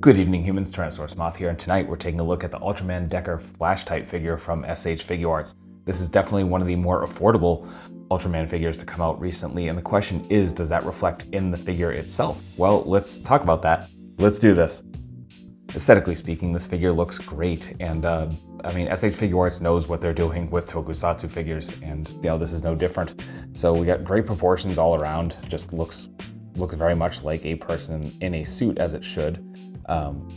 Good evening humans, Tyrannosaurusmoth here, and tonight we're taking a look at the Ultraman Decker Flash Type figure from SH Figuarts. This is definitely one of the more affordable Ultraman figures to come out recently, and the question is, does that reflect in the figure itself? Well, let's talk about that. Let's do this. Aesthetically speaking, this figure looks great, and I mean, SH Figuarts knows what they're doing with tokusatsu figures, and this is no different. So we got great proportions all around, just looks very much like a person in a suit, as it should.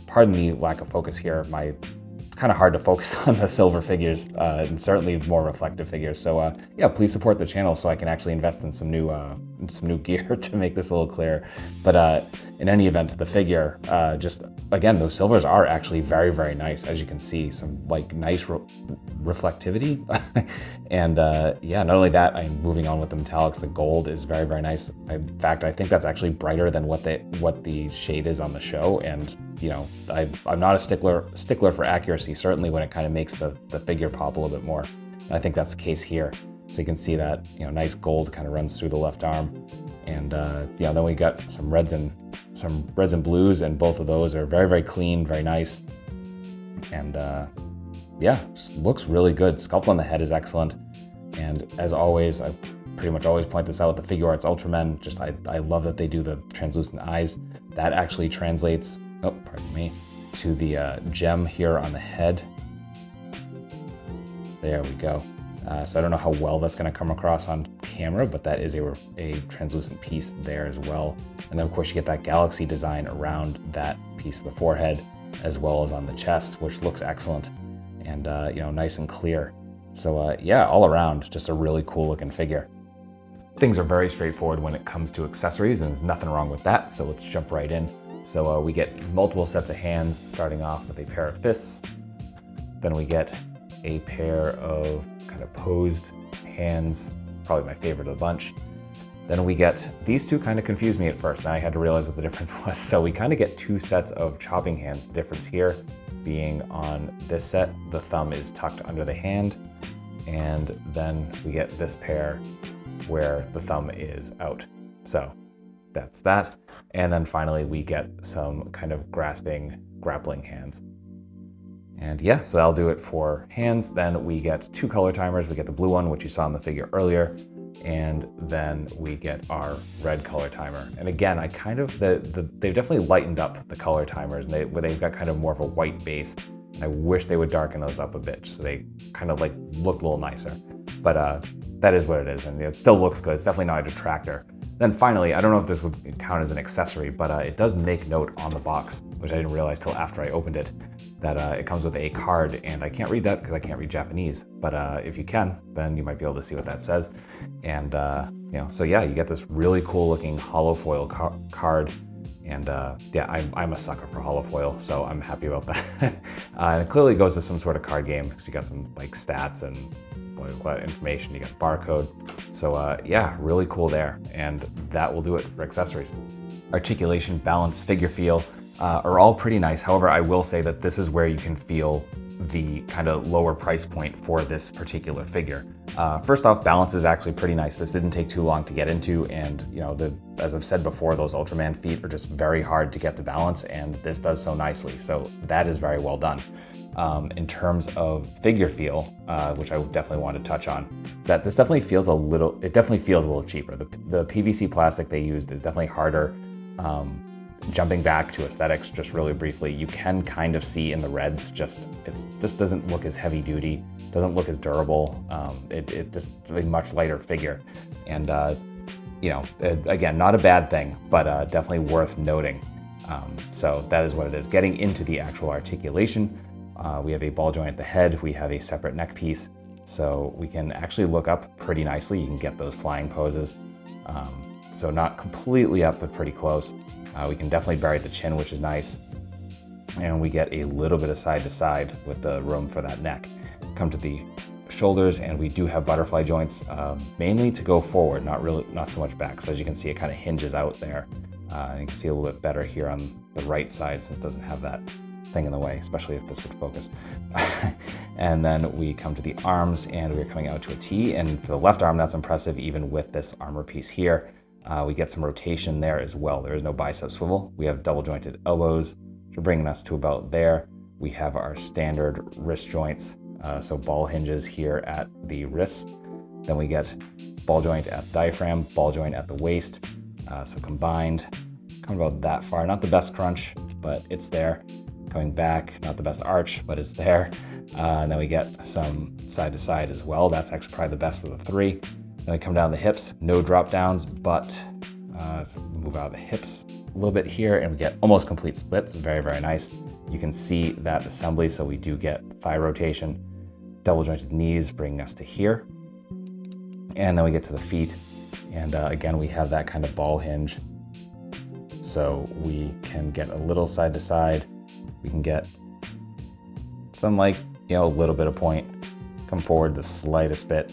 Pardon the lack of focus here. It's kind of hard to focus on the silver figures, and certainly more reflective figures. So yeah, please support the channel so I can actually invest in some new gear to make this a little clearer. But in any event, the figure, just again, those silvers are actually very, very nice. As you can see, some like nice reflectivity. And yeah, not only that, I'm moving on with the metallics. The gold is very, very nice. In fact, I think that's actually brighter than what the shade is on the show. And I'm not a stickler for accuracy, certainly when it kind of makes the figure pop a little bit more. And I think that's the case here. So you can see that nice gold kind of runs through the left arm. And then we got some reds and blues, and both of those are very, very clean, very nice. And yeah, just looks really good. Sculpt on the head is excellent. And as always, I pretty much always point this out with the Figuarts Ultramen. Just I love that they do the translucent eyes. That actually translates, oh, pardon me, to the gem here on the head. There we go. So I don't know how well that's going to come across on camera, but that is a translucent piece there as well. And then of course you get that galaxy design around that piece of the forehead, as well as on the chest, which looks excellent and nice and clear. So yeah, all around, just a really cool looking figure. Things are very straightforward when it comes to accessories, and there's nothing wrong with that. So let's jump right in. So we get multiple sets of hands, starting off with a pair of fists. Then we get a pair of kind of posed hands, probably my favorite of the bunch. Then we get, these two kind of confused me at first, and I had to realize what the difference was. So we kind of get two sets of chopping hands. The difference here being on this set, the thumb is tucked under the hand, and then we get this pair where the thumb is out. So that's that. And then finally we get some kind of grappling hands. And yeah, so that'll do it for hands. Then we get two color timers. We get the blue one, which you saw in the figure earlier, and then we get our red color timer. And again, I kind of, they've definitely lightened up the color timers, and they've got kind of more of a white base. And I wish they would darken those up a bit so they kind of like look a little nicer. But that is what it is, and it still looks good. It's definitely not a detractor. Then finally, I don't know if this would count as an accessory, but it does make note on the box, which I didn't realize till after I opened it, that it comes with a card, and I can't read that because I can't read Japanese, but if you can, then you might be able to see what that says. And so yeah, you get this really cool looking hollow foil card, and yeah, I'm a sucker for hollow foil, so I'm happy about that. And it clearly goes to some sort of card game, because you got some like stats and information, you got barcode. So yeah, really cool there, and that will do it for accessories. Articulation, balance, figure feel are all pretty nice. However, I will say that this is where you can feel the kind of lower price point for this particular figure. First off, balance is actually pretty nice. This didn't take too long to get into, and as I've said before, those Ultraman feet are just very hard to get to balance, and this does so nicely. So that is very well done. In terms of figure feel, which I definitely want to touch on, is that this definitely feels a little cheaper. The PVC plastic they used is definitely harder. Jumping back to aesthetics just really briefly, you can kind of see in the reds, it just doesn't look as heavy duty, doesn't look as durable. It's a much lighter figure, and again, not a bad thing, but definitely worth noting. So that is what it is. Getting into the actual articulation, we have a ball joint at the head, we have a separate neck piece, so we can actually look up pretty nicely. You can get those flying poses, so not completely up, but pretty close. We can definitely bury the chin, which is nice. And we get a little bit of side to side with the room for that neck. Come to the shoulders, and we do have butterfly joints, mainly to go forward, not so much back. So as you can see, it kind of hinges out there. You can see a little bit better here on the right side, since it doesn't have that thing in the way, especially if this would focus. And then we come to the arms, and we're coming out to a T. And for the left arm, that's impressive, even with this armor piece here. We get some rotation there as well. There is no bicep swivel. We have double jointed elbows, So bringing us to about there, we have our standard wrist joints. So ball hinges here at the wrists. Then we get ball joint at the diaphragm, ball joint at the waist. So combined, coming about that far. Not the best crunch, but it's there. Coming back, not the best arch, but it's there. And then we get some side to side as well. That's actually probably the best of the three. Then we come down the hips, no drop downs, but let's move out of the hips a little bit here and we get almost complete splits. Very, very nice. You can see that assembly. So we do get thigh rotation, double jointed knees bringing us to here. And then we get to the feet. And again, we have that kind of ball hinge. So we can get a little side to side. We can get some a little bit of point, come forward the slightest bit.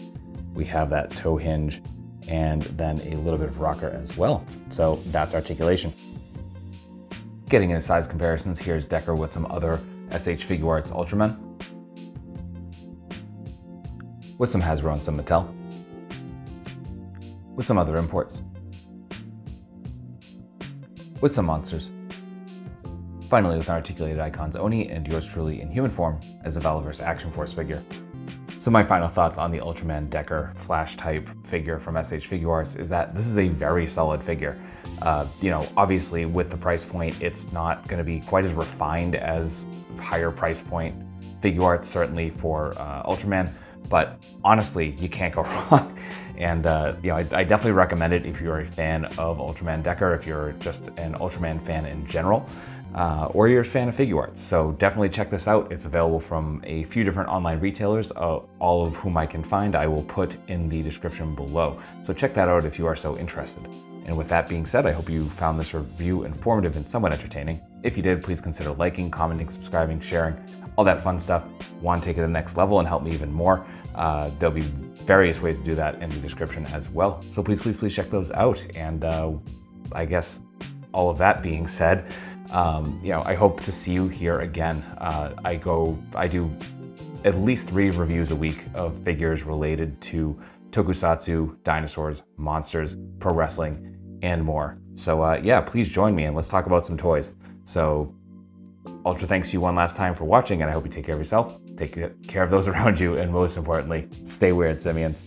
We have that toe hinge and then a little bit of rocker as well. So that's articulation. Getting into size comparisons, here's Decker with some other SH Figuarts Ultraman, with some Hasbro and some Mattel, with some other imports, with some monsters. Finally, with articulated icons, Oni and yours truly in human form as the Valaverse Action Force figure. So my final thoughts on the Ultraman Decker Flash Type figure from SH Figuarts is that this is a very solid figure. Obviously with the price point, it's not going to be quite as refined as higher price point Figuarts, certainly for Ultraman, but honestly, you can't go wrong. And I definitely recommend it if you're a fan of Ultraman Decker, if you're just an Ultraman fan in general, or you're a fan of Figuarts. So definitely check this out. It's available from a few different online retailers, all of whom I can find. I will put in the description below. So check that out if you are so interested. And with that being said, I hope you found this review informative and somewhat entertaining. If you did, please consider liking, commenting, subscribing, sharing, all that fun stuff. Want to take it to the next level and help me even more? There'll be various ways to do that in the description as well. So please check those out. And I guess all of that being said, I hope to see you here again. I do at least 3 reviews a week of figures related to tokusatsu, dinosaurs, monsters, pro wrestling, and more. So please join me and let's talk about some toys. So Ultra thanks you one last time for watching, and I hope you take care of yourself, take care of those around you, and most importantly, stay weird, simians.